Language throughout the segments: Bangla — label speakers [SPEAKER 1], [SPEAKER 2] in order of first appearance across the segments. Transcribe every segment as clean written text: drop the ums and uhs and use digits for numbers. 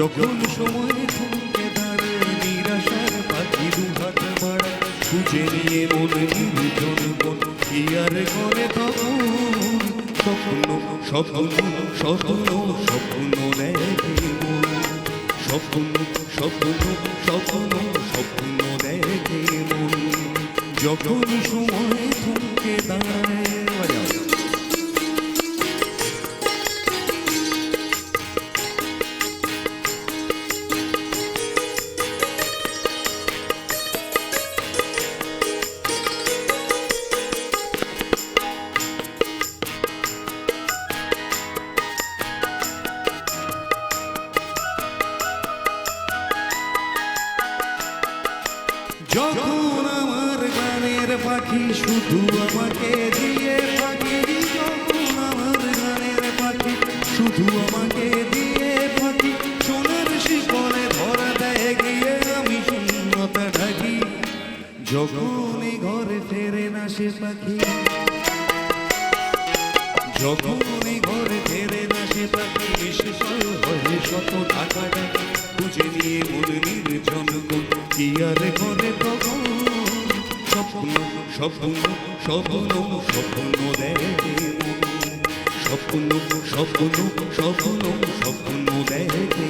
[SPEAKER 1] যখন সময় থমকে দাঁড়ায় নিরাশার পাখি দুহাত বাড়ায় খুঁজে নিয়ে মন নির্জন বন কি আর করে তখন স্বপ্ন স্বপ্ন স্বপ্ন স্বপ্ন দেখে মন স্বপ্ন স্বপ্ন স্বপ্ন স্বপ্ন দেখে মন যখন সময় থমকে দাঁড়ায় যখন আমার গানের পাখি শুধু আমাকে দিয়ে পাখি যখন আমার গানের পাখি শুধু আমাকে দিয়ে পাখি সোনার শিকলে ধরা দেয় গিয়ে আমি শূন্যতা ঢাকি যখন ঘরে ফেরে না সে পাখি যখন ঘরে ফেরে না সে পাখি বিশেষল হয়ে শত টাকা টাকা খুঁজে নিয়ে মন নির্জন কি আর করে তখন স্বপ্ন স্বপ্ন স্বপ্ন স্বপ্ন দেখে স্বপ্ন স্বপ্ন স্বপ্ন স্বপ্ন দেখে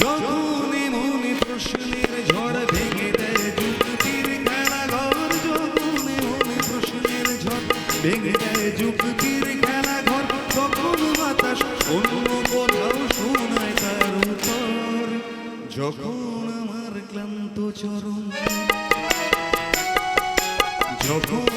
[SPEAKER 1] যখন মনে প্রশ্নের ঝড় ভেঙে দেয় যুক্তির খেলা ঘর যখন মনে প্রশ্নের ঝড় ভেঙে দেয় যুক্তির খেলা ঘর তখন বাতাস অন্য কোথাও শোনায় তার উত্তর যখন আমার ক্লান্ত চরণ যখন